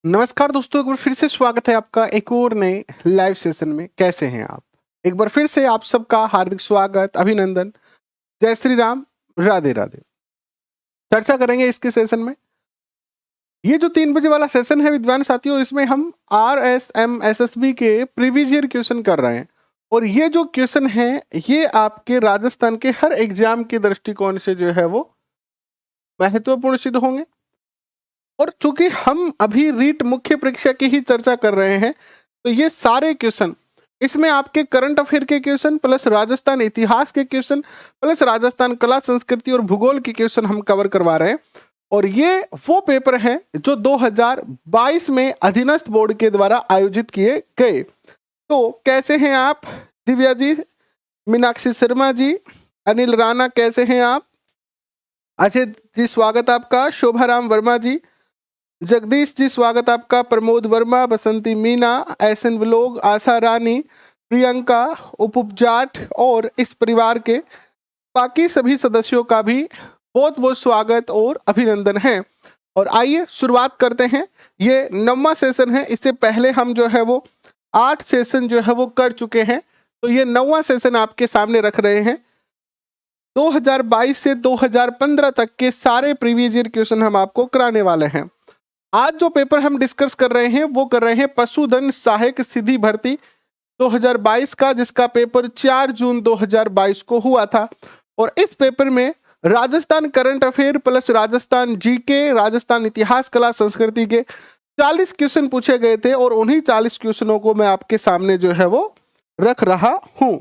नमस्कार दोस्तों, एक बार फिर से स्वागत है आपका एक और नए लाइव सेशन में। कैसे हैं आप? एक बार फिर से आप सबका हार्दिक स्वागत, अभिनंदन। जय श्री राम, राधे राधे। चर्चा करेंगे इसके सेशन में। ये जो 3 बजे वाला सेशन है विद्वान साथियों, इसमें हम RSM SSB के प्रीवियस ईयर क्वेश्चन कर रहे हैं। और ये जो क्वेश्चन है ये आपके राजस्थान के हर एग्जाम के दृष्टिकोण से जो है वो महत्वपूर्ण सिद्ध होंगे। और चूंकि हम अभी रीट मुख्य परीक्षा की ही चर्चा कर रहे हैं, तो ये सारे क्वेश्चन इसमें आपके करंट अफेयर के क्वेश्चन प्लस राजस्थान इतिहास के क्वेश्चन प्लस राजस्थान कला संस्कृति और भूगोल के क्वेश्चन हम कवर करवा रहे हैं। और ये वो पेपर है जो 2022 में अधीनस्थ बोर्ड के द्वारा आयोजित किए गए। तो कैसे हैं आप? दिव्या जी, मीनाक्षी शर्मा जी, अनिल राणा, कैसे हैं आप? अजय जी स्वागत आपका, शोभाराम वर्मा जी, जगदीश जी स्वागत आपका, प्रमोद वर्मा, बसंती मीना, एसएन व्लोग, आशा रानी, प्रियंका, उपजाट और इस परिवार के बाकी सभी सदस्यों का भी बहुत बहुत स्वागत और अभिनंदन है। और आइए शुरुआत करते हैं। ये 9वां सेशन है। इससे पहले हम जो है वो 8 सेशन जो है वो कर चुके हैं। तो ये 9वां सेशन आपके सामने रख रहे हैं। 2022 से 2015 तक के सारे प्रीवियस ईयर क्वेश्चन हम आपको कराने वाले हैं। आज जो पेपर हम डिस्कस कर रहे हैं वो कर रहे हैं पशुधन सहायक सीधी भर्ती 2022 का, जिसका पेपर 4 जून 2022 को हुआ था। और इस पेपर में Rajasthan current affair plus Rajasthan GK, Rajasthan इतिहास कला संस्कृति के 40 क्वेश्चन पूछे गए थे। और उन्हीं 40 क्वेश्चनों को मैं आपके सामने जो है वो रख रहा हूं।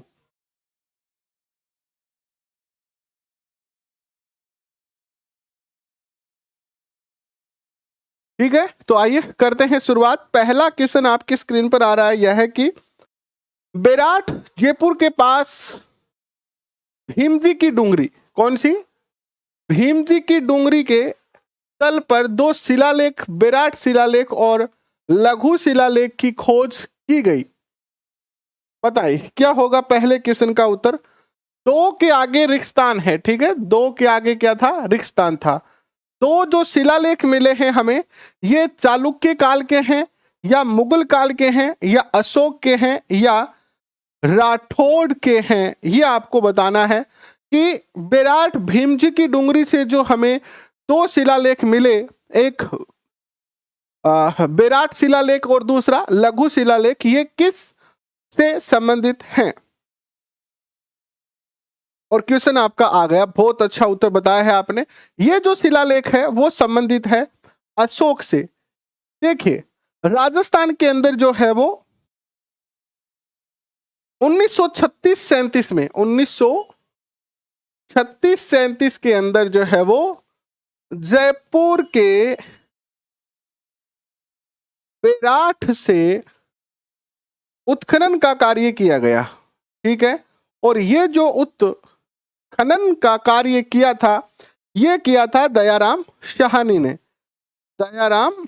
ठीक है, तो आइए करते हैं शुरुआत। पहला क्वेश्चन आपकी स्क्रीन पर आ रहा है, यह है कि बेराट जयपुर के पास भीमजी की डूंगरी, कौन सी? भीमजी की डूंगरी के तल पर 2 शिलालेख, बेराट शिलालेख और लघु शिलालेख की खोज की गई। बताइए क्या होगा पहले क्वेश्चन का उत्तर। 2 के आगे रिक्तस्थान है, ठीक है, 2 के आगे क्या था? रिक्तस्थान था। तो जो शिलालेख मिले हैं हमें, ये चालुक्य काल के हैं या मुगल काल के हैं या अशोक के हैं या राठौड़ के हैं, ये आपको बताना है। कि बेराट भीमजी की डूंगरी से जो हमें 2 शिलालेख मिले, एक बेराट शिलालेख और दूसरा लघु शिलालेख, ये किस से संबंधित हैं? और क्वेश्चन आपका आ गया। बहुत अच्छा उत्तर बताया है आपने। ये जो शिलालेख है वो संबंधित है अशोक से। देखिए राजस्थान के अंदर जो है वो 1936-37 में 1936-37 के अंदर जो है वो जयपुर के बेराट से उत्खनन का कार्य किया गया। ठीक है, और ये जो उत्खनन का कार्य किया था, ये किया था दयाराम साहनी ने। दयाराम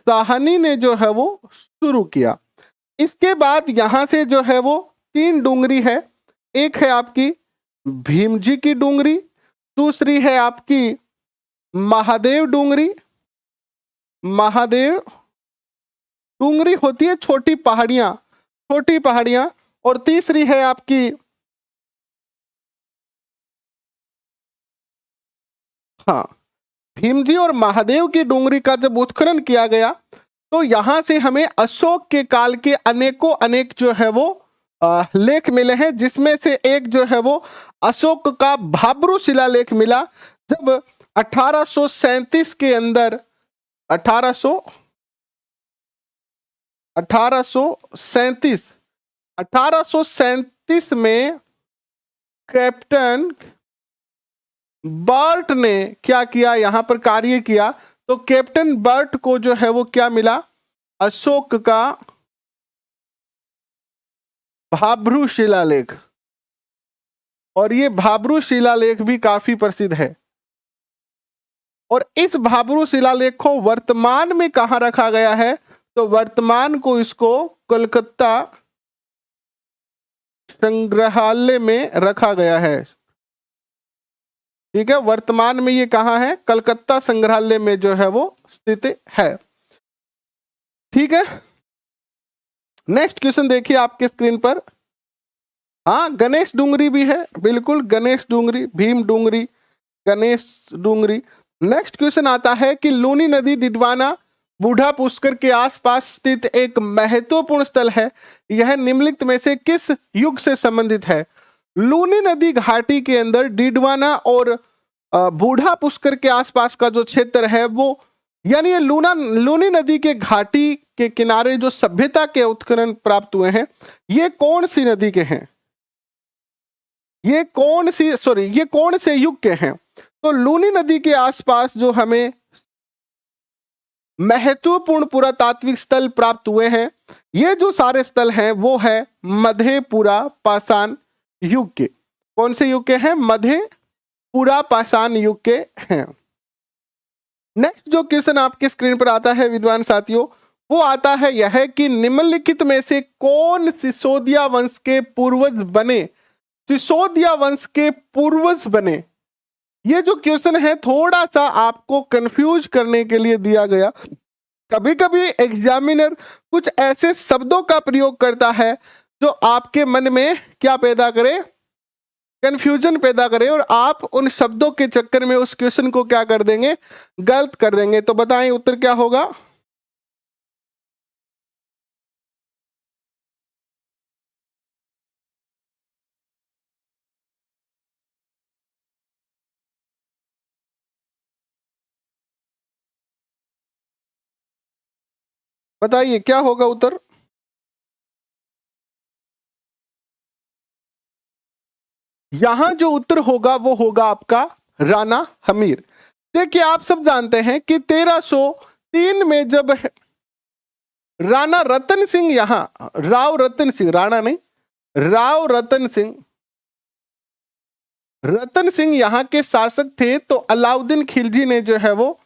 साहनी ने जो है वो शुरू किया। इसके बाद यहां से जो है वो 3 डूंगरी है। एक है आपकी भीमजी की डूंगरी, दूसरी है आपकी महादेव डूंगरी। महादेव डूंगरी होती है छोटी पहाड़ियां, छोटी पहाड़ियां। और तीसरी है आपकी हाँ, भीमजी और महादेव की डूंगरी का जब उत्खनन किया गया तो यहां से हमें अशोक के काल के अनेकों अनेक जो है वो लेख मिले हैं, जिसमें से एक जो है वो अशोक का भाब्रू शिलालेख मिला। जब 1837 के अंदर 1837 में कैप्टन बर्ट ने क्या किया, यहां पर कार्य किया। तो कैप्टन बर्ट को जो है वो क्या मिला? अशोक का भाब्रू शिलालेख। और ये भाब्रू शिलालेख भी काफी प्रसिद्ध है। और इस भाब्रू शिलालेख को वर्तमान में कहां रखा गया है? तो वर्तमान को इसको कोलकाता संग्रहालय में रखा गया है। ठीक है, वर्तमान में ये कहाँ है, कलकत्ता संग्रहालय में जो है वो स्थित है। ठीक है, नेक्स्ट क्वेश्चन देखिए आपके स्क्रीन पर। हाँ, गणेश डूंगरी भी है, बिल्कुल गणेश डूंगरी, भीम डूंगरी, गणेश डूंगरी। नेक्स्ट क्वेश्चन आता है कि लूनी नदी डिडवाना बूढ़ा पुष्कर के आसपास स्थित एक महत्वपूर्ण स्थल है, यह निम्नलिखित में से किस युग से संबंधित है। लूनी नदी घाटी के अंदर डिडवाना और बूढ़ा पुष्कर के आसपास का जो क्षेत्र है वो, यानी ये लूनी नदी के घाटी के किनारे जो सभ्यता के उत्खनन प्राप्त हुए हैं, ये कौन सी नदी के हैं, ये कौन से युग के हैं। तो लूनी नदी के आसपास जो हमें महत्वपूर्ण पुरातात्विक स्थल प्राप्त हुए हैं, ये जो सारे स्थल हैं वो है मध्यपुरा पाषाण युग के। कौन से युग के हैं, मध्यपुरा पाषाण युग के हैं। नेक्स्ट जो क्वेश्चन आपके स्क्रीन पर आता है विद्वान साथियों, वो आता है यह कि निम्नलिखित में से कौन सिसोदिया वंश के पूर्वज बने। सिसोदिया वंश के पूर्वज बने, ये जो क्वेश्चन है थोड़ा सा आपको कंफ्यूज करने के लिए दिया गया। कभी कभी एग्जामिनर कुछ ऐसे शब्दों का प्रयोग करता है जो आपके मन में क्या पैदा करे, कंफ्यूजन पैदा करे, और आप उन शब्दों के चक्कर में उस क्वेश्चन को क्या कर देंगे, गलत कर देंगे। तो बताएं उत्तर क्या होगा। बताइए क्या होगा उत्तर। यहां जो उत्तर होगा वो होगा आपका राणा हमीर। देखिए आप सब जानते हैं कि 1303 में जब राणा रतन सिंह यहां, राव रतन सिंह, राणा नहीं, राव रतन सिंह यहां के शासक थे, तो अलाउद्दीन खिलजी ने जो है वो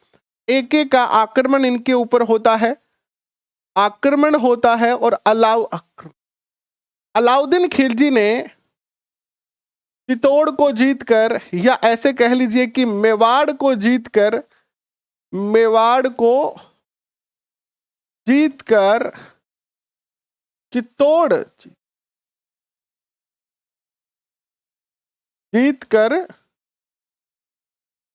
एक का आक्रमण इनके ऊपर होता है, आक्रमण होता है, और अलाउद्दीन खिलजी ने चित्तौड़ को जीतकर, या ऐसे कह लीजिए कि मेवाड़ को जीतकर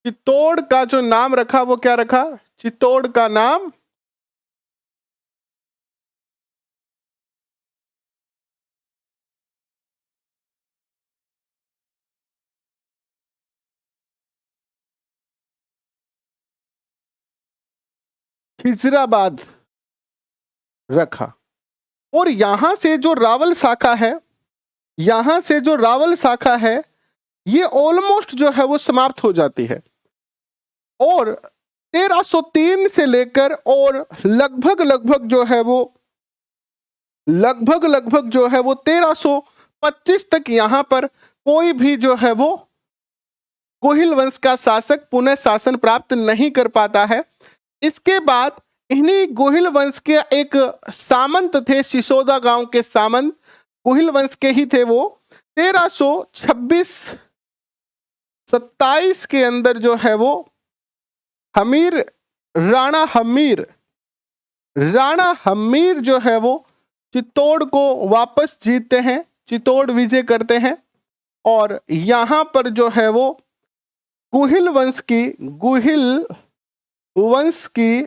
चित्तौड़ का जो नाम रखा वो क्या रखा, चित्तौड़ का नाम खिजराबाद रखा। और यहां से जो रावल शाखा है, ये ऑलमोस्ट जो है वो समाप्त हो जाती है, और 1303 से लेकर और लगभग जो है वो 1325 तक यहां पर कोई भी जो है वो गोहिल वंश का शासक पुनः शासन प्राप्त नहीं कर पाता है। इसके बाद इन्हीं गोहिल वंश के एक सामंत थे, सिसोदा गांव के सामंत, गोहिल वंश के ही थे वो। 1326-27 के अंदर जो है वो राणा हमीर जो है वो चित्तौड़ को वापस जीतते हैं, चित्तौड़ विजय करते हैं, और यहां पर जो है वो गुहिल वंश की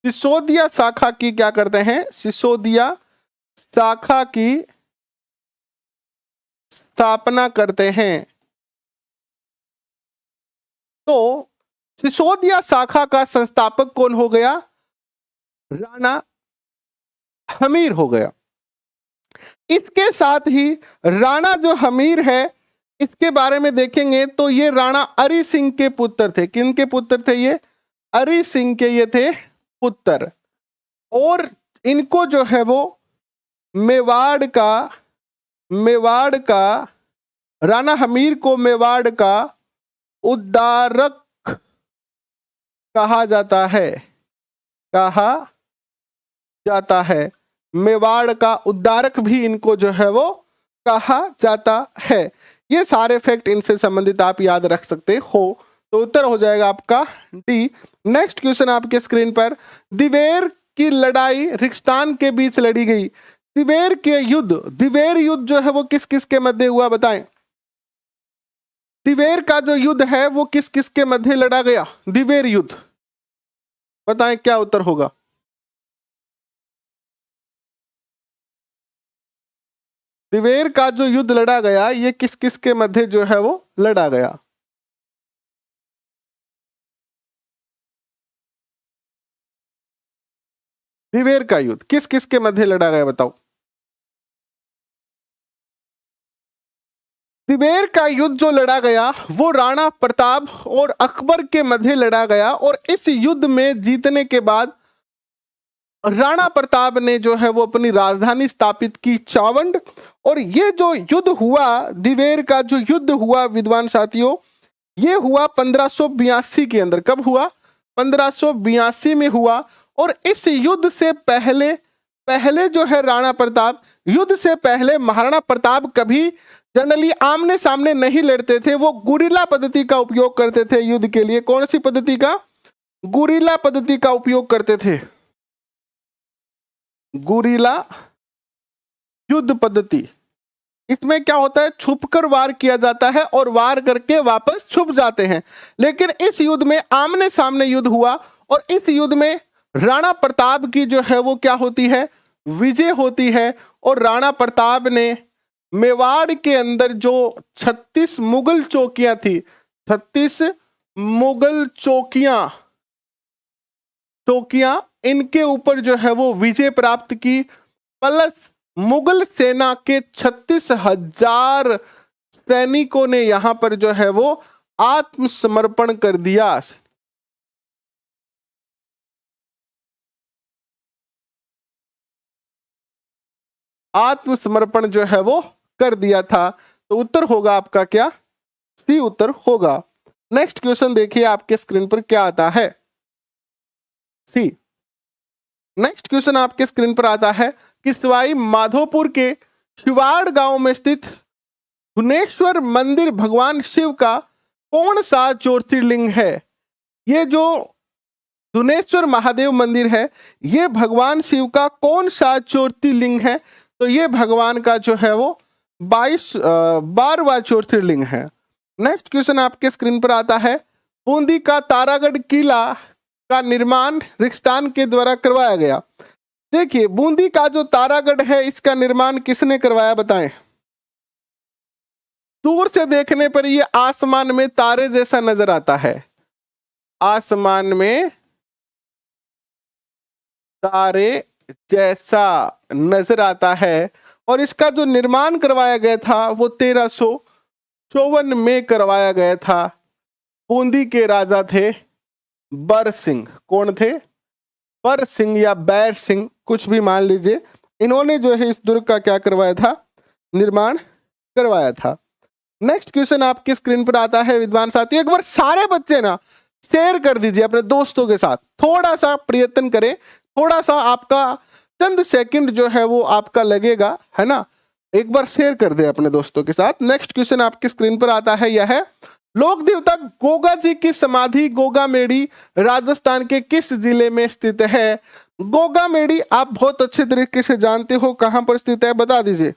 सिसोदिया शाखा की क्या करते हैं, सिसोदिया शाखा की स्थापना करते हैं। तो सिसोदिया शाखा का संस्थापक कौन हो गया, राणा हमीर हो गया। इसके साथ ही राणा जो हमीर है, इसके बारे में देखेंगे तो ये राणा अरि सिंह के पुत्र थे। किनके पुत्र थे ये, अरि सिंह के ये थे पुत्र, और इनको जो है वो मेवाड़ का राणा हमीर को मेवाड़ का उद्धारक कहा जाता है, मेवाड़ का उद्धारक भी इनको जो है वो कहा जाता है। ये सारे फैक्ट इनसे संबंधित आप याद रख सकते हो। तो उत्तर हो जाएगा आपका डी। नेक्स्ट क्वेश्चन आपके स्क्रीन पर, दिवेर की लड़ाई रिक्स्तान के बीच लड़ी गई। दिवेर युद्ध जो है वो किस किस के मध्य हुआ बताएं। दिवेर का जो युद्ध है वो किस किस के मध्य लड़ा गया, दिवेर युद्ध, बताएं क्या उत्तर होगा। दिवेर का जो युद्ध लड़ा गया ये किस किस के मध्य जो है वो लड़ा गया। दिवेर का युद्ध किस किस के मध्य लड़ा गया बताओ। दिवेर का युद्ध जो लड़ा गया वो राणा प्रताप और अकबर के मध्य लड़ा गया, और इस युद्ध में जीतने के बाद राणा प्रताप ने जो है वो अपनी राजधानी स्थापित की चावंड। और ये जो युद्ध हुआ, दिवेर का जो युद्ध हुआ विद्वान साथियों, ये हुआ 1582 के अंदर। कब हुआ, 1582 में हुआ। और इस युद्ध से पहले पहले जो है राणा प्रताप, युद्ध से पहले महाराणा प्रताप कभी जनरली आमने सामने नहीं लड़ते थे, वो गुरिल्ला पद्धति का उपयोग करते थे युद्ध के लिए। कौन सी पद्धति का, गुरिल्ला पद्धति का उपयोग करते थे, गुरिल्ला युद्ध पद्धति। इसमें क्या होता है, छुपकर वार किया जाता है और वार करके वापस छुप जाते हैं। लेकिन इस युद्ध में आमने सामने युद्ध हुआ, और इस युद्ध में राणा प्रताप की जो है वो क्या होती है, विजय होती है। और राणा प्रताप ने मेवाड़ के अंदर जो 36 मुगल चौकियां थी, 36 मुगल चौकियां इनके ऊपर जो है वो विजय प्राप्त की, प्लस मुगल सेना के 36,000 सैनिकों ने यहां पर जो है वो आत्मसमर्पण कर दिया। आत्मसमर्पण जो है वो कर दिया था। तो उत्तर होगा आपका क्या, सी उत्तर होगा। नेक्स्ट क्वेश्चन देखिए आपके स्क्रीन पर क्या आता है, सी। नेक्स्ट क्वेश्चन आपके स्क्रीन पर आता है कि सवाई माधोपुर के शिवाड़ गांव में स्थित धुनेश्वर मंदिर भगवान शिव का कौन सा ज्योतिर्लिंग है। ये जो धुनेश्वर महादेव मंदिर है ये भगवान शिव का कौन सा ज्योतिर्लिंग है। तो ये भगवान का जो है वो 12वां ज्योतिर्लिंग है। नेक्स्ट क्वेश्चन आपके स्क्रीन पर आता है, बूंदी का तारागढ़ किला का निर्माण रिक्स्तान के द्वारा करवाया गया। देखिए बूंदी का जो तारागढ़ है इसका निर्माण किसने करवाया बताएं। दूर से देखने पर ये आसमान में तारे जैसा नजर आता है, आसमान में तारे जैसा नजर आता है। और इसका जो निर्माण करवाया गया था वो 1354 में करवाया गया था। बूंदी के राजा थे बर सिंह। कौन थे, बर सिंह या बैर सिंह, कुछ भी मान लीजिए। इन्होंने जो है इस दुर्ग का क्या करवाया था, निर्माण करवाया था। नेक्स्ट क्वेश्चन आपकी स्क्रीन पर आता है विद्वान साथियों, एक बार सारे बच्चे ना शेयर कर दीजिए अपने दोस्तों के साथ, थोड़ा सा प्रयत्न करें, थोड़ा सा आपका चंद सेकंड जो है वो आपका लगेगा, है ना। एक बार शेयर कर दे अपने दोस्तों के साथ। नेक्स्ट क्वेश्चन आपकी स्क्रीन पर आता है, यह है लोक देवता गोगा जी की समाधि गोगामेड़ी राजस्थान के किस जिले में स्थित है। गोगामेड़ी आप बहुत अच्छे तरीके से जानते हो कहां पर स्थित है, बता दीजिए।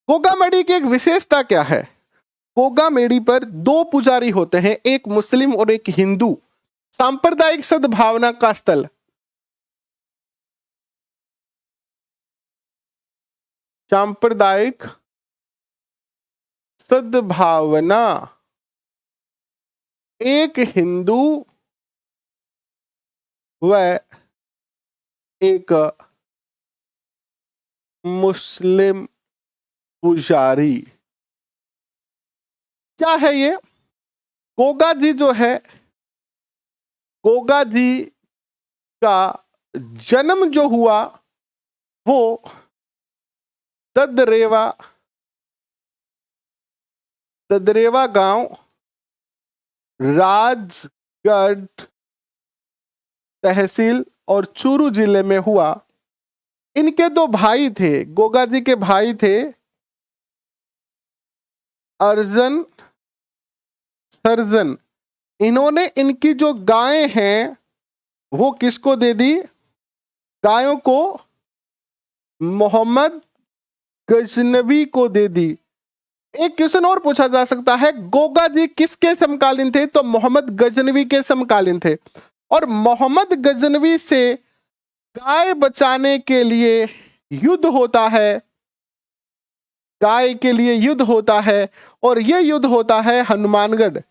गोगामेड़ी की एक विशेषता क्या है, गोगामेड़ी पर 2 पुजारी होते हैं, एक मुस्लिम और एक हिंदू। सांप्रदायिक सद्भावना का स्थल, सांप्रदायिक सद्भावना, एक हिंदू व एक मुस्लिम पुजारी। क्या है ये, गोगा जी जो है, गोगा जी का जन्म जो हुआ वो ददरेवा गांव राजगढ़ तहसील और चूरू जिले में हुआ। इनके दो भाई थे, गोगा जी के भाई थे अर्जन सर्जन। इन्होंने इनकी जो गायें हैं वो किसको दे दी? गायों को मोहम्मद गजनवी को दे दी। एक क्वेश्चन और पूछा जा सकता है, गोगा जी किसके समकालीन थे? तो मोहम्मद गजनवी के समकालीन थे। और मोहम्मद गजनवी से गाय बचाने के लिए युद्ध होता है, गाय के लिए युद्ध होता है, और यह युद्ध होता है हनुमानगढ़,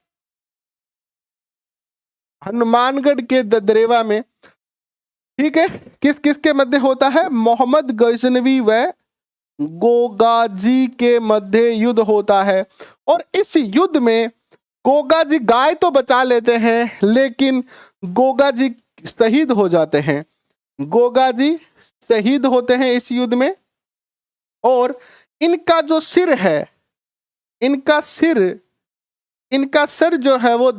हनुमानगढ़ के ददरेवा में। ठीक है, किस किस के मध्य होता है? मोहम्मद गजनवी व गोगाजी के मध्य युद्ध होता है। और इस युद्ध में गोगाजी गाय तो बचा लेते हैं, लेकिन गोगाजी शहीद हो जाते हैं। गोगाजी शहीद होते हैं इस युद्ध में। और इनका जो सिर है, इनका सर जो है वो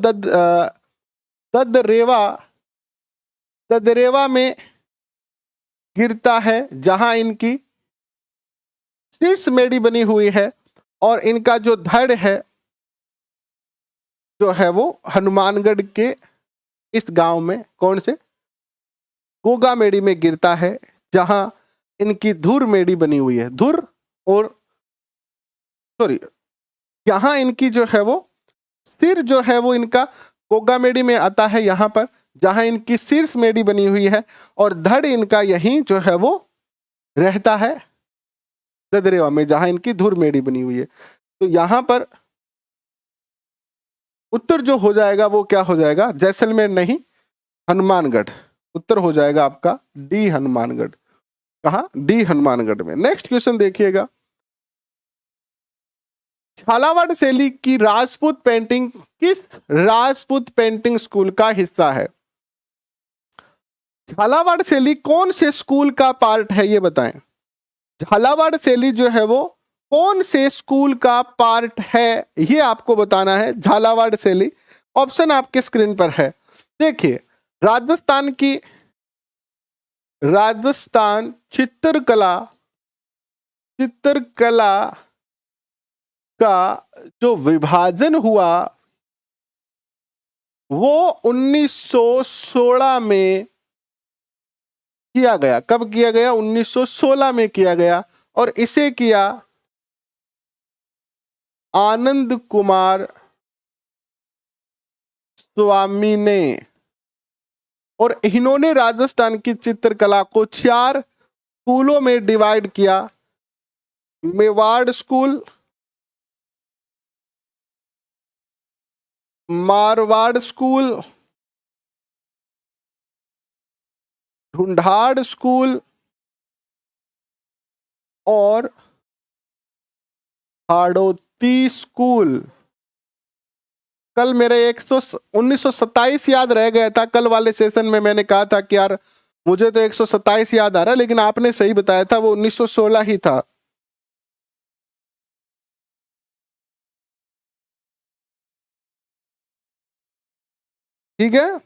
ददरेवा में गिरता है, जहां इनकी शीर्ष मेड़ी बनी हुई है। और इनका जो धड़ है जो है वो हनुमानगढ़ के इस गांव में, कौन से? गोगा मेड़ी में गिरता है, जहां इनकी धुर मेड़ी बनी हुई है। धुर और यहां इनकी जो है वो सिर जो है वो इनका गोगा मेड़ी में आता है, यहां पर जहां इनकी शीर्ष मेड़ी बनी हुई है। और धड़ इनका यहीं जो है वो रहता है ददरेवा में, जहां इनकी धुर मेड़ी बनी हुई है। तो यहां पर उत्तर जो हो जाएगा वो क्या हो जाएगा? जैसलमेर नहीं, हनुमानगढ़। उत्तर हो जाएगा आपका डी, हनुमानगढ़। कहा? डी, हनुमानगढ़ में। नेक्स्ट क्वेश्चन देखिएगा, झालावाड़ शैली की राजपूत पेंटिंग किस राजपूत पेंटिंग स्कूल का हिस्सा है? झालावाड़ शैली कौन से स्कूल का पार्ट है, ये बताएं। झालावाड़ शैली जो है वो कौन से स्कूल का पार्ट है, ये आपको बताना है। झालावाड़ शैली, ऑप्शन आपके स्क्रीन पर है। देखिए, राजस्थान चित्रकला का जो विभाजन हुआ वो 1916 में किया गया। कब किया गया? 1916 में किया गया। और इसे किया आनंद कुमार स्वामी ने। और इन्होंने राजस्थान की चित्रकला को 4 स्कूलों में डिवाइड किया। Mewar school, Marwar school, Dhundhar school और हाड़ौती स्कूल। कल मेरे 1927 याद रह गया था। कल वाले सेशन में मैंने कहा था कि यार मुझे तो 127 याद आ रहा है, लेकिन आपने सही बताया था, वो 1916 ही था। ठीक है।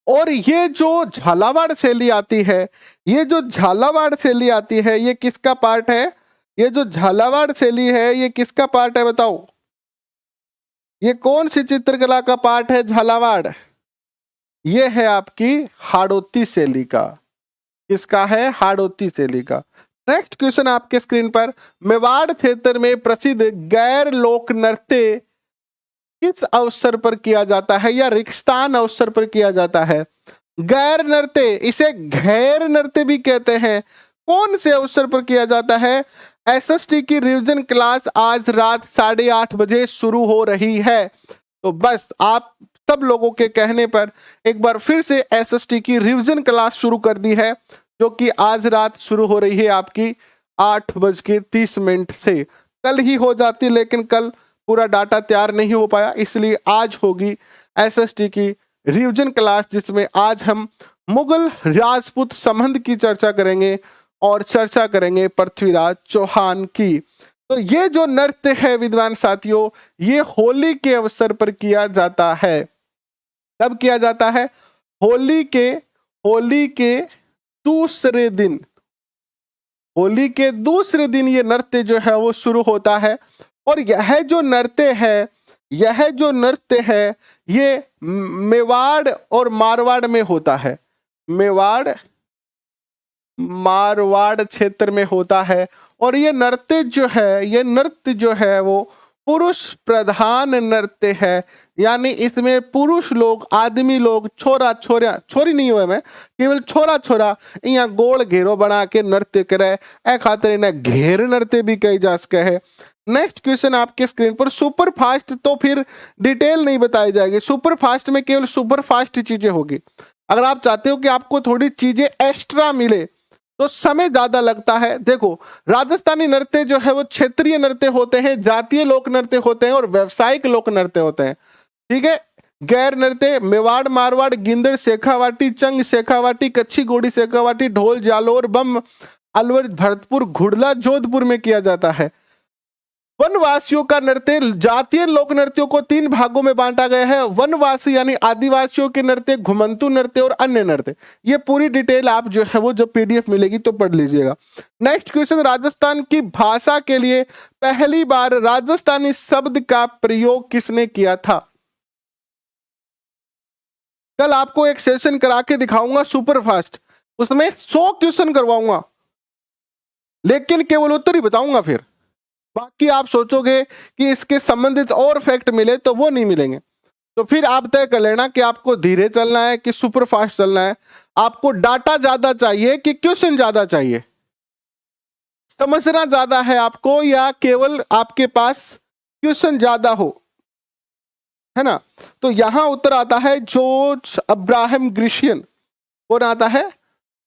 और ये जो झालावाड़ शैली आती है, ये जो झालावाड़ शैली आती है, ये किसका पार्ट है? ये जो झालावाड़ शैली है ये किसका पार्ट है, बताओ? ये कौन सी चित्रकला का पार्ट है झालावाड़? ये है आपकी हाड़ौती शैली का। किसका है? हाड़ौती शैली का। नेक्स्ट क्वेश्चन आपके स्क्रीन पर, मेवाड़ क्षेत्र में प्रसिद्ध गैर लोक नृत्य किस अवसर पर किया जाता है या रिक्स्थान अवसर पर किया जाता है? गैर नृत्य, इसे गैर नृत्य भी कहते हैं, कौन से अवसर पर किया जाता है? एसएसटी की रिवीजन क्लास आज रात 8:30 बजे शुरू हो रही है। तो बस आप सब लोगों के कहने पर एक बार फिर से एसएसटी की रिवीजन क्लास शुरू कर दी है, जो कि आज रात शुरू हो रही है आपकी 8:30 से। कल ही हो जाती, लेकिन कल पूरा डाटा तैयार नहीं हो पाया, इसलिए आज होगी एसएसटी की रिवीजन क्लास, जिसमें आज हम मुगल राजपूत संबंध की चर्चा करेंगे और चर्चा करेंगे पृथ्वीराज चौहान की। तो ये जो नृत्य है विद्वान साथियों, ये होली के अवसर पर किया जाता है। कब किया जाता है? होली के दूसरे दिन, होली के दूसरे दिन ये नृत्य जो है वो शुरू होता है। और यह जो नृत्य है ये मेवाड़ और मारवाड़ में होता है। मेवाड़ मारवाड़ क्षेत्र में होता है। और ये नृत्य जो है वो पुरुष प्रधान नृत्य है, यानी इसमें पुरुष लोग, आदमी लोग, छोरी नहीं हुए में, केवल छोरा यहाँ गोल घेरो बना के नृत्य करे, ए खातिर इन्हें घेर नृत्य भी कही जा सके है। नेक्स्ट क्वेश्चन आपके स्क्रीन पर, सुपर फास्ट तो फिर डिटेल नहीं बताई जाएगी, सुपर फास्ट में केवल सुपर फास्ट चीजें होगी। अगर आप चाहते हो कि आपको थोड़ी चीजें एक्स्ट्रा मिले तो समय ज्यादा लगता है। देखो, राजस्थानी नृत्य जो है वो क्षेत्रीय नृत्य होते हैं, जातीय लोक नृत्य होते हैं और व्यावसायिक लोक नृत्य होते हैं। ठीक है, गैर नृत्य मेवाड़ मारवाड़ गिंदड़ शेखावाटी चंग शेखावाटी कच्छी गोड़ी शेखावाटी ढोल जालोर बम अलवर भरतपुर घुड़ला जोधपुर में किया जाता है। वनवासियों का नृत्य, जातीय लोक नृत्यों को 3 भागों में बांटा गया है। वनवासी यानी आदिवासियों के नृत्य, घुमंतु नृत्य और अन्य नृत्य। ये पूरी डिटेल आप जो है वो जब पीडीएफ मिलेगी तो पढ़ लीजिएगा। नेक्स्ट क्वेश्चन, राजस्थान की भाषा के लिए पहली बार राजस्थानी शब्द का प्रयोग किसने किया था? कल आपको एक सेशन करा के दिखाऊंगा सुपर फास्ट, उसमें 100 क्वेश्चन करवाऊंगा, लेकिन केवल उत्तर ही बताऊंगा। फिर बाकी आप सोचोगे कि इसके संबंधित और फैक्ट मिले तो वो नहीं मिलेंगे। तो फिर आप तय कर लेना कि आपको धीरे चलना है कि सुपर फास्ट चलना है। आपको डाटा ज्यादा चाहिए कि क्वेश्चन ज्यादा चाहिए, समझना ज्यादा है आपको, या केवल आपके पास क्वेश्चन ज्यादा हो, है ना? तो यहां उत्तर आता है जॉर्ज अब्राहम ग्रीशियन। कौन आता है?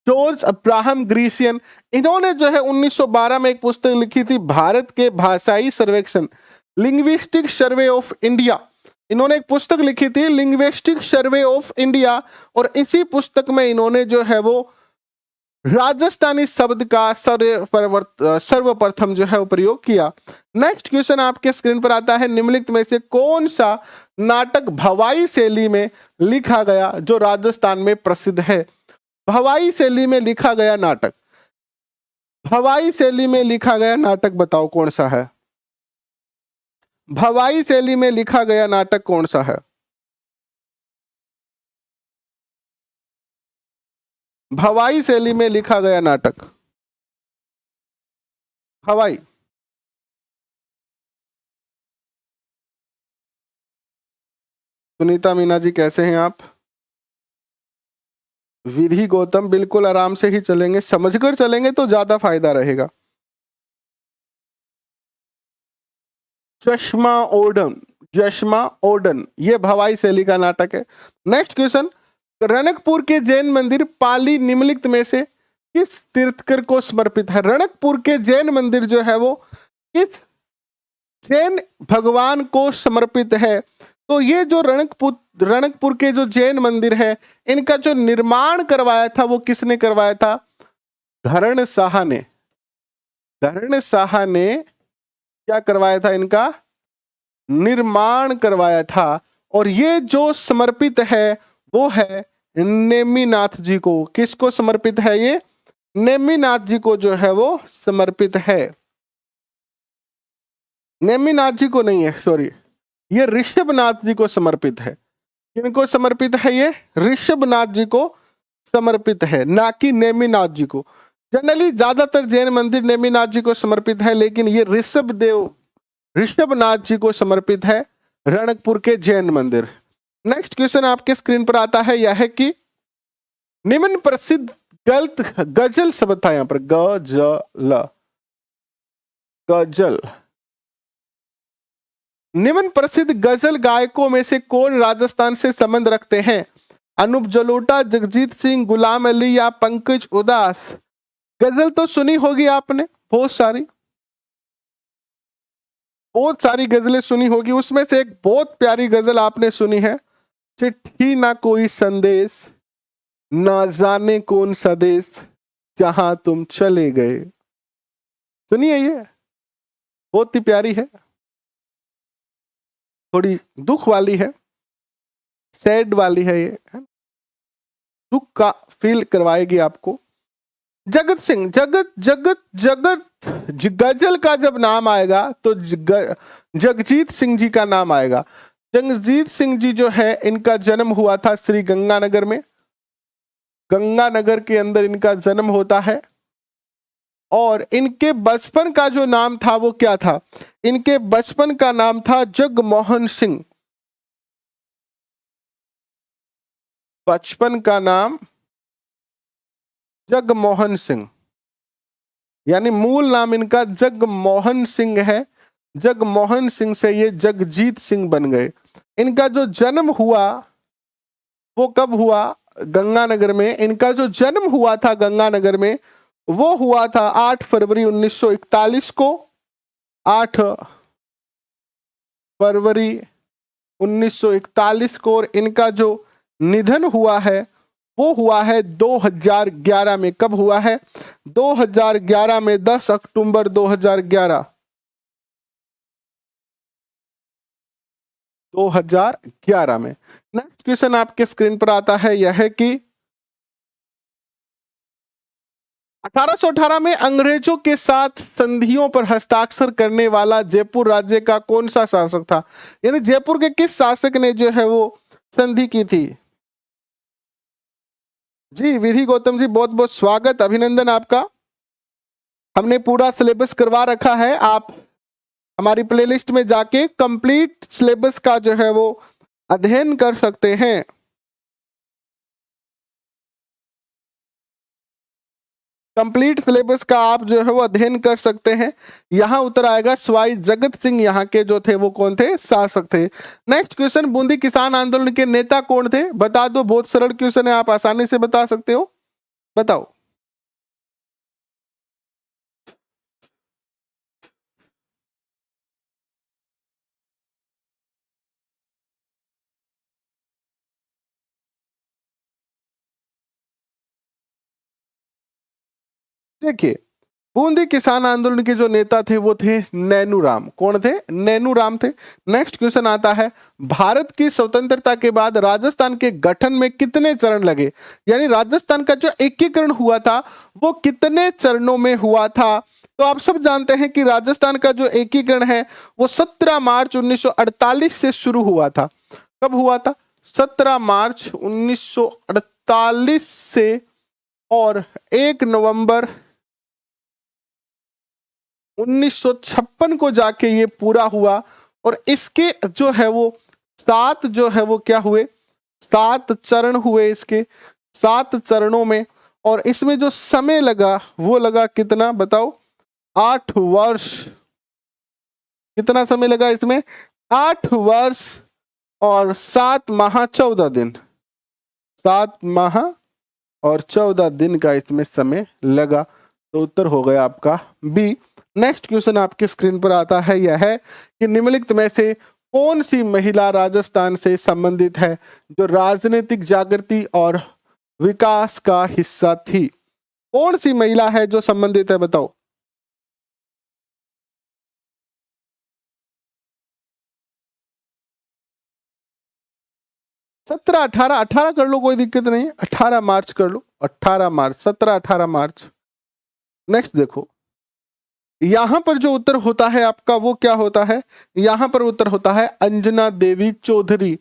George Abraham Grecian. इन्होंने जो है 1912 में एक पुस्तक लिखी थी, भारत के भाषाई सर्वेक्षण, लिंग्विस्टिक सर्वे ऑफ इंडिया। इन्होंने एक पुस्तक लिखी थी लिंग्विस्टिक सर्वे ऑफ इंडिया, और इसी पुस्तक में इन्होंने जो है वो राजस्थानी शब्द का सर्वप्रथम जो है वो प्रयोग किया। नेक्स्ट क्वेश्चन आपके स्क्रीन पर आता है, निम्नलिखित में से कौन सा नाटक भवाई शैली में लिखा गया जो राजस्थान में प्रसिद्ध है? भवाई शैली में लिखा गया नाटक, भवाई शैली में लिखा गया नाटक बताओ कौन सा है? भवाई शैली में लिखा गया नाटक कौन सा है? भवाई शैली में लिखा गया नाटक, भवाई। सुनीता मीना जी कैसे हैं आप? विधि गौतम, बिल्कुल आराम से ही चलेंगे, समझकर चलेंगे तो ज्यादा फायदा रहेगा। चश्मा ओडन, चश्मा ओडन, ये भवाई शैली का नाटक है। नेक्स्ट क्वेश्चन, रणकपुर के जैन मंदिर पाली निम्नलिखित में से किस तीर्थकर को समर्पित है? रणकपुर के जैन मंदिर जो है वो किस जैन भगवान को समर्पित है? तो ये जो रणकपुर के जो जैन मंदिर है, इनका जो निर्माण करवाया था वो किसने करवाया था? धरण शाह ने। धरण शाह ने क्या करवाया था? इनका निर्माण करवाया था। और ये जो समर्पित है वो है नेमिनाथ जी को। किसको समर्पित है ये? नेमिनाथ जी को जो है वो समर्पित है। नेमिनाथ जी को नहीं है, सॉरी, ये ऋषभनाथ जी को समर्पित है। किनको समर्पित है? ये ऋषभनाथ जी को समर्पित है, ना कि नेमिनाथ जी को। जनरली ज्यादातर जैन मंदिर नेमिनाथ जी को समर्पित है, लेकिन ये ऋषभनाथ जी को समर्पित है, रणकपुर के जैन मंदिर। नेक्स्ट क्वेश्चन आपके स्क्रीन पर आता है, यह है कि निम्न प्रसिद्ध गजल शब्द था यहाँ पर, गजल। निम्न प्रसिद्ध गजल गायकों में से कौन राजस्थान से संबंध रखते हैं? अनूप जलोटा, जगजीत सिंह, गुलाम अली या पंकज उदास? गजल तो सुनी होगी आपने, बहुत सारी गजलें सुनी होगी। उसमें से एक बहुत प्यारी गजल आपने सुनी है, चिट्ठी ना कोई संदेश, ना जाने कौन सा देश, जहां तुम चले गए। सुनिए, ये बहुत ही प्यारी है, थोड़ी दुख वाली है, सैड वाली है, ये दुख का फील करवाएगी आपको। जगत सिंह, जगत जगत जगत गजल का जब नाम आएगा तो जगजीत सिंह जी का नाम आएगा। जगजीत सिंह जी जो है इनका जन्म हुआ था श्री गंगानगर में, गंगानगर के अंदर इनका जन्म होता है। और इनके बचपन का जो नाम था वो क्या था? इनके बचपन का नाम था जगमोहन सिंह। बचपन का नाम जगमोहन सिंह, यानी मूल नाम इनका जगमोहन सिंह है। जगमोहन सिंह से ये जगजीत सिंह बन गए। इनका जो जन्म हुआ वो कब हुआ? गंगानगर में। इनका जो जन्म हुआ था गंगानगर में वो हुआ था 8 फरवरी 1941 को। 8 फरवरी 1941 को। और इनका जो निधन हुआ है वो हुआ है 2011 में। कब हुआ है? 2011 में, 10 अक्टूबर 2011। 2011 में। नेक्स्ट क्वेश्चन आपके स्क्रीन पर आता है, यह है कि 1818 में अंग्रेजों के साथ संधियों पर हस्ताक्षर करने वाला जयपुर राज्य का कौन सा शासक था? यानी जयपुर के किस शासक ने जो है वो संधि की थी? जी विधि गौतम जी, बहुत बहुत स्वागत, अभिनंदन आपका। हमने पूरा सिलेबस करवा रखा है, आप हमारी प्लेलिस्ट में जाके कंप्लीट सिलेबस का जो है वो अध्ययन कर सकते हैं। कंप्लीट सिलेबस का आप जो है वो अध्ययन कर सकते हैं। यहां उत्तर आएगा स्वाई जगत सिंह, यहाँ के जो थे वो कौन थे? शासक थे। नेक्स्ट क्वेश्चन, बूंदी किसान आंदोलन के नेता कौन थे? बता दो, बहुत सरल क्वेश्चन है, आप आसानी से बता सकते हो, बताओ। देखिए, बूंदी किसान आंदोलन के जो नेता थे वो थे नैनू राम। कौन थे? नैनू राम थे। नेक्स्ट क्वेश्चन आता है, भारत की स्वतंत्रता के बाद राजस्थान के गठन में कितने चरण लगे? यानी राजस्थान का जो एकीकरण हुआ था वो कितने चरणों में हुआ था? तो आप सब जानते हैं कि राजस्थान का जो एकीकरण है वो 17 मार्च 1948 से शुरू हुआ था। कब हुआ था? 17 मार्च 1948 से, और 1 नवंबर 1956 को जाके ये पूरा हुआ। और इसके जो है वो 7 जो है वो क्या हुए? 7 चरण हुए इसके, 7 चरणों में। और इसमें जो समय लगा वो लगा कितना बताओ? 8 वर्ष। कितना समय लगा इसमें? 8 वर्ष और 7 माह 14 दिन। 7 माह और 14 दिन का इसमें समय लगा। तो उत्तर हो गया आपका बी। नेक्स्ट क्वेश्चन आपके स्क्रीन पर आता है, यह है कि निम्नलिखित में से कौन सी महिला राजस्थान से संबंधित है जो राजनीतिक जागृति और विकास का हिस्सा थी? कौन सी महिला है जो संबंधित है, बताओ। सत्रह, 18, 18 कर लो, कोई दिक्कत नहीं, 18 मार्च कर लो, 18 मार्च, 17, 18 मार्च। नेक्स्ट देखो, यहां पर जो उत्तर होता है आपका वो क्या होता है? यहां पर उत्तर होता है अंजना देवी चौधरी।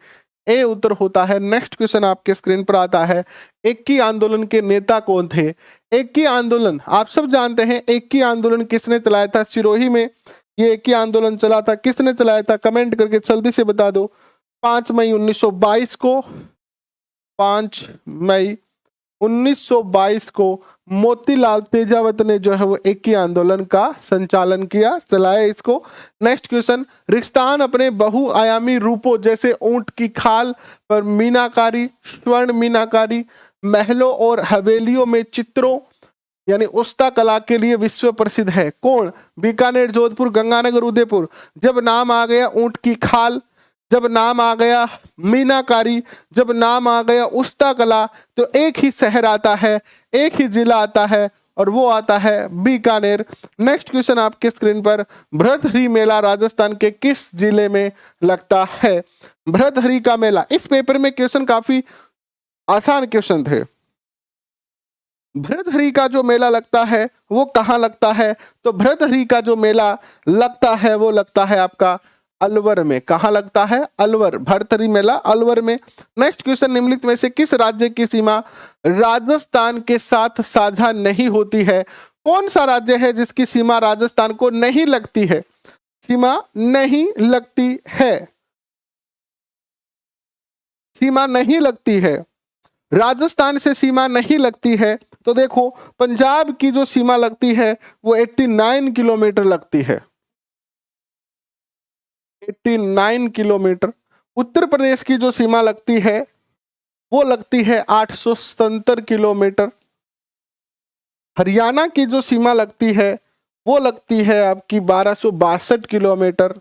ए उत्तर होता है। नेक्स्ट क्वेश्चन आपके स्क्रीन पर आता है, इक्की आंदोलन के नेता कौन थे? इक्की आंदोलन आप सब जानते हैं, इक्की आंदोलन किसने चलाया था? सिरोही में ये इक्की आंदोलन चला था। किसने चलाया था? कमेंट करके जल्दी से बता दो। 5 मई 1922 को, 5 मई 1922 को मोतीलाल तेजावत ने जो है वो इक्की आंदोलन का संचालन किया, चलाया इसको। नेक्स्ट क्वेश्चन, रिश्तान अपने बहुआयामी रूपों जैसे ऊंट की खाल पर मीनाकारी, स्वर्ण मीनाकारी, महलों और हवेलियों में चित्रों यानी उस्ता कला के लिए विश्व प्रसिद्ध है। कौन? बीकानेर, जोधपुर, गंगानगर, उदयपुर। जब नाम आ गया ऊंट की खाल, जब नाम आ गया मीनाकारी, जब नाम आ गया उस्ता कला, तो एक ही शहर आता है, एक ही जिला आता है, और वो आता है बीकानेर। नेक्स्ट क्वेश्चन आपके स्क्रीन पर, भरतहरी मेला राजस्थान के किस जिले में लगता है? भरतहरी का मेला। इस पेपर में क्वेश्चन काफी आसान क्वेश्चन थे। भृतहरि का जो मेला लगता है वो कहाँ लगता है? तो भृतहरि का जो मेला लगता है वो लगता है आपका अलवर में। कहाँ लगता है? अलवर। भर्तरी मेला अलवर में। नेक्स्ट क्वेश्चन, निम्नलिखित में से किस राज्य की सीमा राजस्थान के साथ साझा नहीं होती है? कौन सा राज्य है जिसकी सीमा राजस्थान को नहीं लगती है? सीमा नहीं लगती है, सीमा नहीं लगती है, राजस्थान से सीमा नहीं लगती है। तो देखो, पंजाब की जो सीमा लगती है वो 89 किलोमीटर लगती है, 89 किलोमीटर। उत्तर प्रदेश की जो सीमा लगती है वो लगती है 877 किलोमीटर। हरियाणा की जो सीमा लगती है वो लगती है आपकी 1262 किलोमीटर।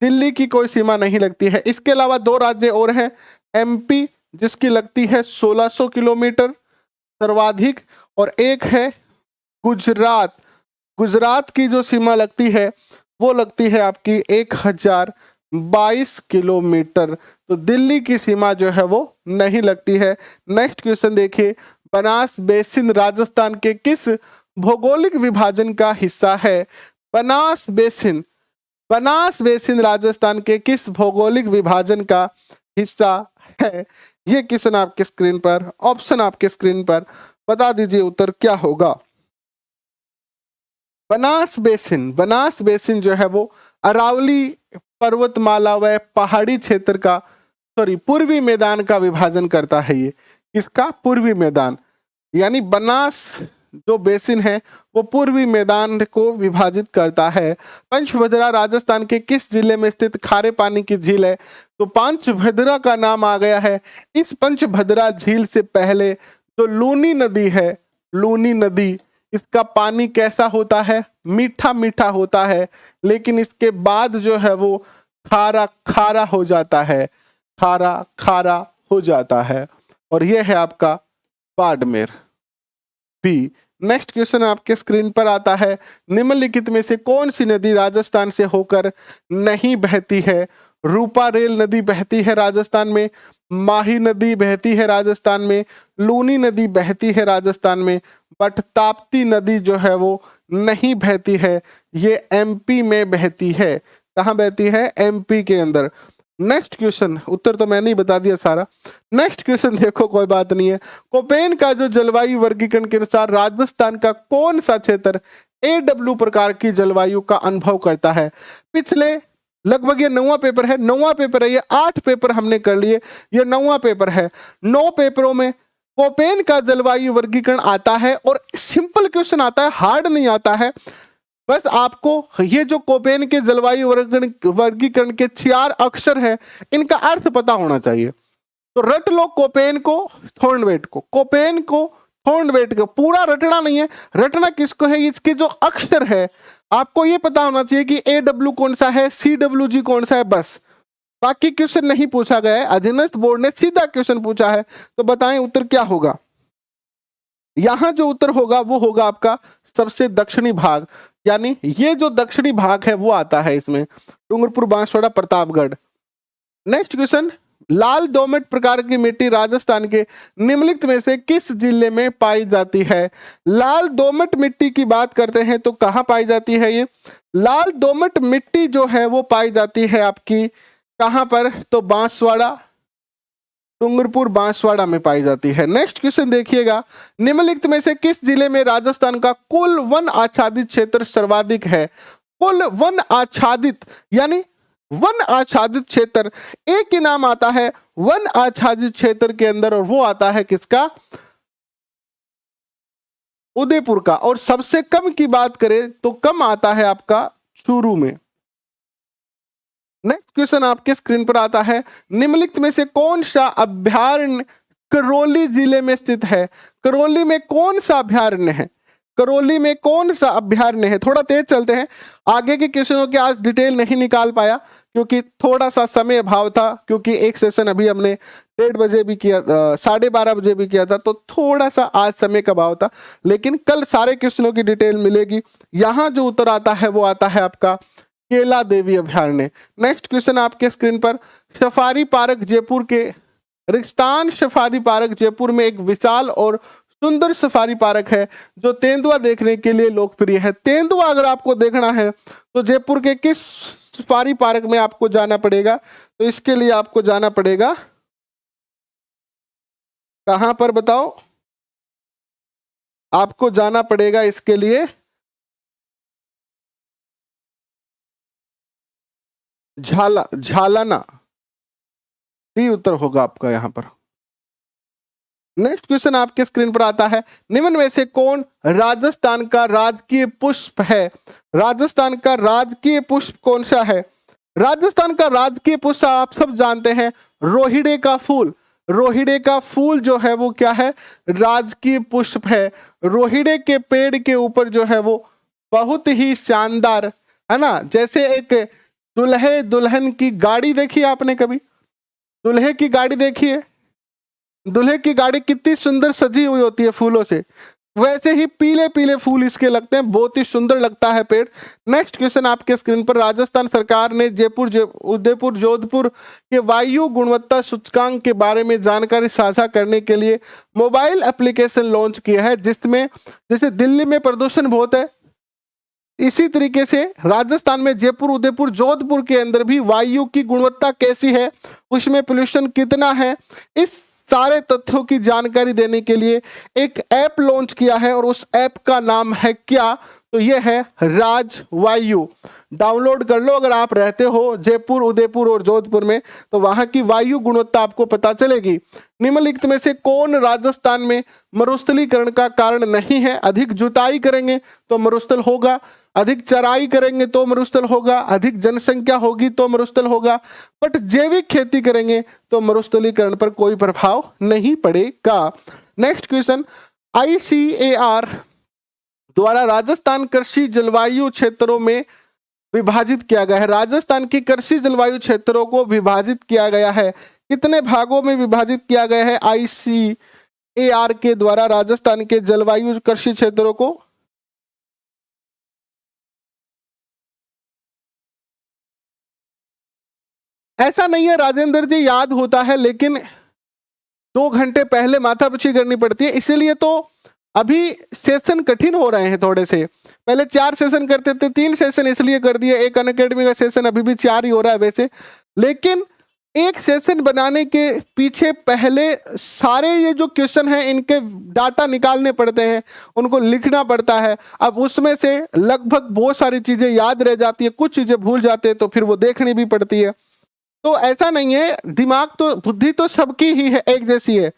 दिल्ली की कोई सीमा नहीं लगती है। इसके अलावा दो राज्य और हैं, एमपी जिसकी लगती है 1600 किलोमीटर सर्वाधिक, और एक है गुजरात। गुजरात की जो सीमा लगती है वो लगती है आपकी 1022 किलोमीटर। तो दिल्ली की सीमा जो है वो नहीं लगती है। नेक्स्ट क्वेश्चन देखिए, बनास बेसिन राजस्थान के किस भौगोलिक विभाजन का हिस्सा है? बनास बेसिन, बनास बेसिन राजस्थान के किस भौगोलिक विभाजन का हिस्सा है? ये क्वेश्चन आपके स्क्रीन पर, ऑप्शन आपके स्क्रीन पर, बता दीजिए उत्तर क्या होगा। बनास बेसिन, बनास बेसिन जो है वो अरावली पर्वतमाला व पहाड़ी क्षेत्र का, सॉरी, पूर्वी मैदान का विभाजन करता है। ये किसका? पूर्वी मैदान। यानी बनास जो बेसिन है वो पूर्वी मैदान को विभाजित करता है। पंचभद्रा राजस्थान के किस जिले में स्थित खारे पानी की झील है? तो पंचभद्रा का नाम आ गया है। इस पंचभद्रा झील से पहले जो लूनी नदी है, लूनी नदी, इसका पानी कैसा होता है? मीठा मीठा होता है, लेकिन इसके बाद जो है वो खारा खारा हो जाता है, खारा खारा हो जाता है। और यह है आपका बाड़मेर बी। नेक्स्ट क्वेश्चन आपके स्क्रीन पर आता है, निम्नलिखित में से कौन सी नदी राजस्थान से होकर नहीं बहती है? रूपा रेल नदी बहती है राजस्थान में, माही नदी बहती है राजस्थान में, लूनी नदी बहती है राजस्थान में, बट ताप्ती नदी जो है वो नहीं बहती है, ये एमपी में बहती है। कहाँ बहती है? एमपी के अंदर। नेक्स्ट क्वेश्चन, उत्तर तो मैंने ही बता दिया सारा। नेक्स्ट क्वेश्चन देखो, कोई बात नहीं है। कोपेन का जो जलवायु वर्गीकरण के अनुसार राजस्थान का कौन सा क्षेत्र AW प्रकार की जलवायु का अनुभव करता है? पिछले लगभग ये 9वां पेपर है, 9वां पेपर है ये, 8 पेपर हमने कर लिए, ये 9वां पेपर है। 9 पेपरों में कोपेन का जलवायु वर्गीकरण आता है, और सिंपल क्वेश्चन आता है, हार्ड नहीं आता है। बस आपको ये जो कोपेन के जलवायु वर्गीकरण के 4 अक्षर है, इनका अर्थ पता होना चाहिए। तो रट लो कोपेन को, थॉर्नवेट को, कोपेन को, थॉर्नवेट को। पूरा रटना नहीं है, रटना किसको है? इसके जो अक्षर है आपको ये पता होना चाहिए कि AW कौन सा है, CWG कौन सा है, बस। बाकी क्वेश्चन नहीं पूछा गया है, अधीनस्थ बोर्ड ने सीधा क्वेश्चन पूछा है। तो बताएं उत्तर क्या होगा? यहां जो उत्तर होगा वो होगा आपका सबसे दक्षिणी भाग, यानी ये जो दक्षिणी भाग है वो आता है इसमें, डूंगरपुर, बांसवाड़ा, प्रतापगढ़। नेक्स्ट क्वेश्चन, लाल दोमट प्रकार की मिट्टी राजस्थान के निम्नलिखित में से किस जिले में पाई जाती है? लाल दोमट मिट्टी की बात करते हैं तो कहां पाई जाती है? ये लाल दोमट मिट्टी जो है वो पाई जाती है आपकी कहां पर? तो बांसवाड़ा, डूंगरपुर, बांसवाड़ा में पाई जाती है। नेक्स्ट क्वेश्चन देखिएगा, निम्नलिखित में से किस जिले में राजस्थान का कुल वन आच्छादित क्षेत्र सर्वाधिक है? कुल वन आच्छादित, यानी वन आच्छादित क्षेत्र, एक ही नाम आता है वन आच्छादित क्षेत्र के अंदर, और वो आता है किसका? उदयपुर का। और सबसे कम की बात करें तो कम आता है आपका चूरू में। नेक्स्ट क्वेश्चन आपके स्क्रीन पर आता है, निम्नलिखित में से कौन सा अभ्यारण्य करौली जिले में स्थित है? करौली में कौन सा अभ्यारण्य है? करौली में कौन सा अभ्यारण्य है? थोड़ा तेज चलते हैं, आगे के क्वेश्चनों के आज डिटेल नहीं निकाल पाया क्योंकि थोड़ा सा समय अभाव था, क्योंकि एक सेशन अभी हमने 1:30 बजे भी किया, 12:30 बजे भी किया था, तो थोड़ा सा आज समय का अभाव था। लेकिन कल सारे क्वेश्चनों की डिटेल मिलेगी। यहाँ जो उत्तर आता है वो आता है आपका केला देवी अभ्यारण्य। नेक्स्ट क्वेश्चन आपके स्क्रीन पर, सफारी पार्क जयपुर के रेगिस्तान सफारी पार्क जयपुर में एक विशाल और सुंदर सफारी पार्क है जो तेंदुआ देखने के लिए लोकप्रिय है। तेंदुआ अगर आपको देखना है तो जयपुर के किस सफारी पार्क में आपको जाना पड़ेगा? तो इसके लिए आपको जाना पड़ेगा कहां पर बताओ? आपको जाना पड़ेगा इसके लिए झालाना। डी उत्तर होगा आपका यहां पर। नेक्स्ट क्वेश्चन आपके स्क्रीन पर आता है, निम्न में से कौन राजस्थान का राजकीय पुष्प है? राजस्थान का राजकीय पुष्प कौन सा है? राजस्थान का राजकीय पुष्प आप सब जानते हैं, रोहिड़े का फूल। रोहिड़े का फूल जो है वो क्या है? राजकीय पुष्प है। रोहिड़े के पेड़ के ऊपर जो है वो बहुत ही शानदार, है ना, जैसे एक दुल्हे दुल्हन की गाड़ी देखी आपने कभी? दुल्हे की गाड़ी देखिए, दुल्हे की गाड़ी कितनी सुंदर सजी हुई होती है फूलों से, वैसे ही पीले पीले फूल इसके लगते हैं, बहुत ही सुंदर लगता है पेड़। नेक्स्ट क्वेश्चन आपके स्क्रीन पर, राजस्थान सरकार ने उदयपुर जोधपुर के वायु गुणवत्ता सूचकांक के बारे में जानकारी साझा करने के लिए मोबाइल एप्लीकेशन लॉन्च किया है, जिसमें जैसे दिल्ली में प्रदूषण बहुत है, इसी तरीके से राजस्थान में जयपुर उदयपुर जोधपुर के अंदर भी वायु की गुणवत्ता कैसी है, उसमें पोल्यूशन कितना है, इस सारे तथ्यों की जानकारी देने के लिए एक ऐप लॉन्च किया है और उस ऐप का नाम है क्या? तो यह है राज वायु। डाउनलोड कर लो अगर आप रहते हो जयपुर उदयपुर और जोधपुर में, तो वहां की वायु गुणवत्ता आपको पता चलेगी। निम्नलिखित में से कौन राजस्थान में मरुस्थलीकरण का कारण नहीं है? अधिक जुताई करेंगे तो मरुस्थल होगा, अधिक चराई करेंगे तो मरुस्थल होगा, अधिक जनसंख्या होगी तो मरुस्थल होगा, बट जैविक खेती करेंगे तो मरुस्थलीकरण पर कोई प्रभाव नहीं पड़ेगा। नेक्स्ट क्वेश्चन, ICAR द्वारा राजस्थान कृषि जलवायु क्षेत्रों में विभाजित किया गया है। राजस्थान की कृषि जलवायु क्षेत्रों को विभाजित किया गया है, कितने भागों में विभाजित किया गया है ICAR के द्वारा राजस्थान के जलवायु कृषि क्षेत्रों को? ऐसा नहीं है राजेंद्र जी, याद होता है लेकिन 2 घंटे पहले माथापच्ची करनी पड़ती है, इसीलिए तो अभी सेशन कठिन हो रहे हैं थोड़े से। पहले 4 सेशन करते थे, 3 सेशन इसलिए कर दिए, एक अनअकैडमी का सेशन अभी भी 4 ही हो रहा है वैसे, लेकिन एक सेशन बनाने के पीछे पहले सारे ये जो क्वेश्चन हैं इनके डाटा निकालने पड़ते हैं, उनको लिखना पड़ता है। अब उसमें से लगभग बहुत सारी चीजें याद रह जाती है, कुछ चीजें भूल जाते हैं, तो फिर वो देखनी भी पड़ती है। तो ऐसा नहीं है, दिमाग तो बुद्धि तो सबकी ही है, एक जैसी है,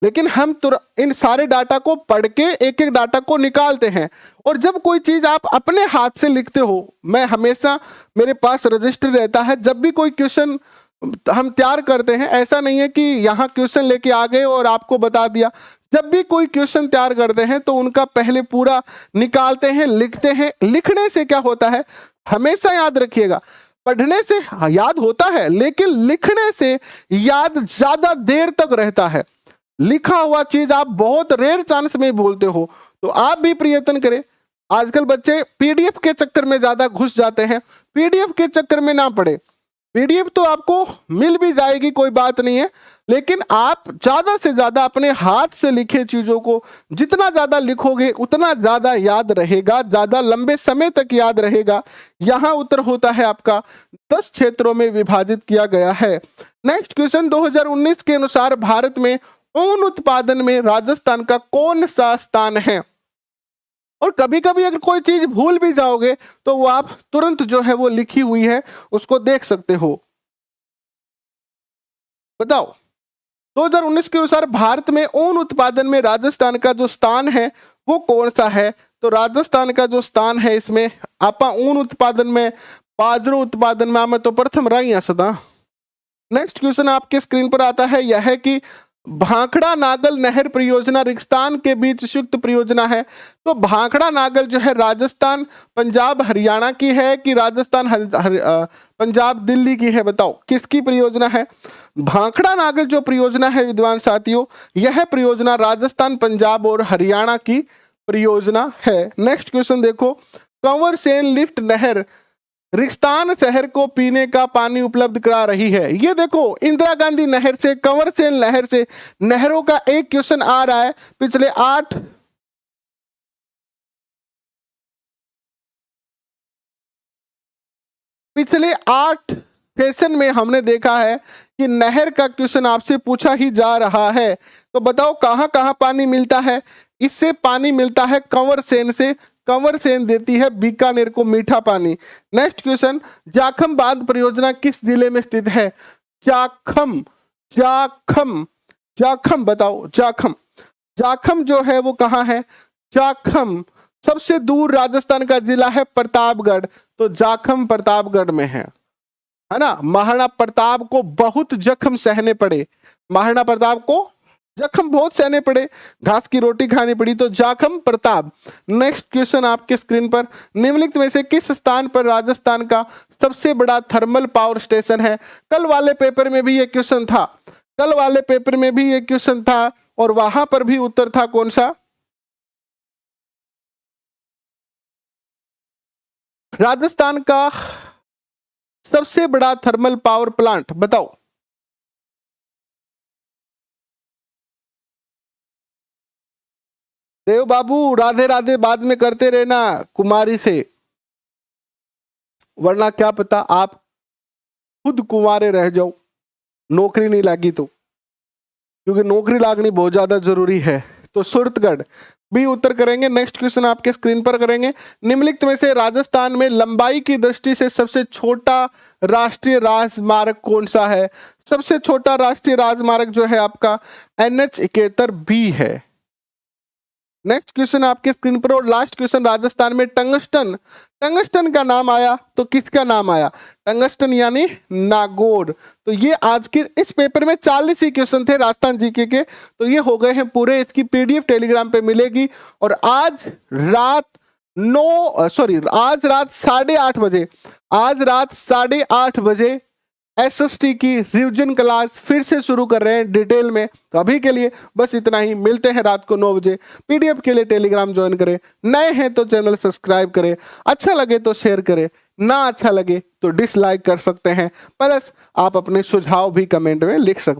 लेकिन हम इन सारे डाटा को पढ़ के एक एक डाटा को निकालते हैं। और जब कोई चीज आप अपने हाथ से लिखते हो, मैं हमेशा मेरे पास रजिस्टर रहता है, जब भी कोई क्वेश्चन हम तैयार करते हैं, ऐसा नहीं है कि यहाँ क्वेश्चन लेके आ गए और आपको बता दिया। जब भी कोई क्वेश्चन तैयार करते हैं तो उनका पहले पूरा निकालते हैं, लिखते हैं। लिखने से क्या होता है, हमेशा याद रखिएगा, पढ़ने से याद होता है लेकिन लिखने से याद ज्यादा देर तक रहता है। लिखा हुआ चीज आप बहुत रेयर चांस में बोलते हो, तो आप भी प्रयत्न करें। आजकल बच्चे पीडीएफ के चक्कर में ज्यादा घुस जाते हैं, पीडीएफ के चक्कर में ना पड़े। पीडीएफ तो आपको मिल भी जाएगी, कोई बात नहीं है, लेकिन आप ज्यादा से ज्यादा अपने हाथ से लिखे चीजों को जितना ज्यादा लिखोगे उतना ज्यादा याद रहेगा, ज्यादा लंबे समय तक याद रहेगा। यहां उत्तर होता है आपका 10 क्षेत्रों में विभाजित किया गया है। नेक्स्ट क्वेश्चन, 2019 के अनुसार भारत में ऊन उत्पादन में राजस्थान का कौन सा स्थान है? और कभी कभी अगर कोई चीज भूल भी जाओगे तो वो आप तुरंत जो है वो लिखी हुई है उसको देख सकते हो। बताओ 2019 के अनुसार भारत में ऊन उत्पादन में राजस्थान का जो स्थान है वो कौन सा है? तो राजस्थान का जो स्थान है इसमें आपा ऊन उत्पादन में, बाजरो उत्पादन में आमे तो प्रथम रही है सदा। नेक्स्ट क्वेश्चन आपके स्क्रीन पर आता है, यह है कि भाखड़ा नागल नहर परियोजना रेगिस्तान के बीच संयुक्त परियोजना है। तो भाखड़ा नागल जो है राजस्थान पंजाब हरियाणा की है कि राजस्थान पंजाब दिल्ली की है? बताओ किसकी परियोजना है? भाखड़ा नागल जो परियोजना है विद्वान साथियों, यह परियोजना राजस्थान पंजाब और हरियाणा की परियोजना है। नेक्स्ट क्वेश्चन देखो, कंवर सेन लिफ्ट नहर रेगिस्तान शहर को पीने का पानी उपलब्ध करा रही है। ये देखो, इंदिरा गांधी नहर से, कंवर सेन नहर से, नहरों का एक क्वेश्चन आ रहा है पिछले 8 सेशन में हमने देखा है कि नहर का क्वेश्चन आपसे पूछा ही जा रहा है। तो बताओ कहां कहां पानी मिलता है? इससे पानी मिलता है कंवर सेन से, कंवर सेन देती है बीकानेर को मीठा पानी। नेक्स्ट क्वेश्चन, जाखम बांध परियोजना किस जिले में स्थित है? जाखम, जाखम, जाखम, बताओ जाखम, जाखम जो है वो कहां है? जाखम सबसे दूर राजस्थान का जिला है प्रतापगढ़, तो जाखम प्रतापगढ़ में है ना। महाराणा प्रताप को बहुत जख्म सहने पड़े, महाराणा प्रताप को जख्म बहुत सहने पड़े, घास की रोटी खानी पड़ी, तो जाखम प्रताप। नेक्स्ट क्वेश्चन आपके स्क्रीन पर, निम्नलिखित में से किस स्थान पर राजस्थान का सबसे बड़ा थर्मल पावर स्टेशन है? कल वाले पेपर में भी ये क्वेश्चन था, कल वाले पेपर में भी ये क्वेश्चन था, और वहां पर भी उत्तर था कौन सा? राजस्थान का सबसे बड़ा थर्मल पावर प्लांट बताओ। देव बाबू राधे राधे बाद में करते रहना कुमारी से, वरना क्या पता आप खुद कुंवारे रह जाओ, नौकरी नहीं लगी तो, क्योंकि नौकरी लागनी बहुत ज्यादा जरूरी है। तो सूरतगढ़ भी उत्तर करेंगे। नेक्स्ट क्वेश्चन आपके स्क्रीन पर करेंगे, निम्नलिखित में से राजस्थान में लंबाई की दृष्टि से सबसे छोटा राष्ट्रीय राजमार्ग कौन सा है? सबसे छोटा राष्ट्रीय राजमार्ग जो है आपका NH71B है। नेक्स्ट क्वेश्चन आपके स्क्रीन पर, और लास्ट क्वेश्चन, राजस्थान में टंगस्टन, टंगस्टन का नाम आया तो किसका नाम आया? टंगस्टन यानी नागौर। तो ये आज के इस पेपर में 40 ही क्वेश्चन थे राजस्थान जीके के, तो ये हो गए हैं पूरे। इसकी PDF टेलीग्राम पे मिलेगी, और आज रात 8:30 बजे, आज रात 8:30 बजे SST की रिवीजन क्लास फिर से शुरू कर रहे हैं डिटेल में। तो अभी के लिए बस इतना ही, मिलते हैं रात को 9 बजे। PDF के लिए टेलीग्राम ज्वाइन करें, नए हैं तो चैनल सब्सक्राइब करें, अच्छा लगे तो शेयर करें, ना अच्छा लगे तो डिसलाइक कर सकते हैं, प्लस आप अपने सुझाव भी कमेंट में लिख सकते हैं।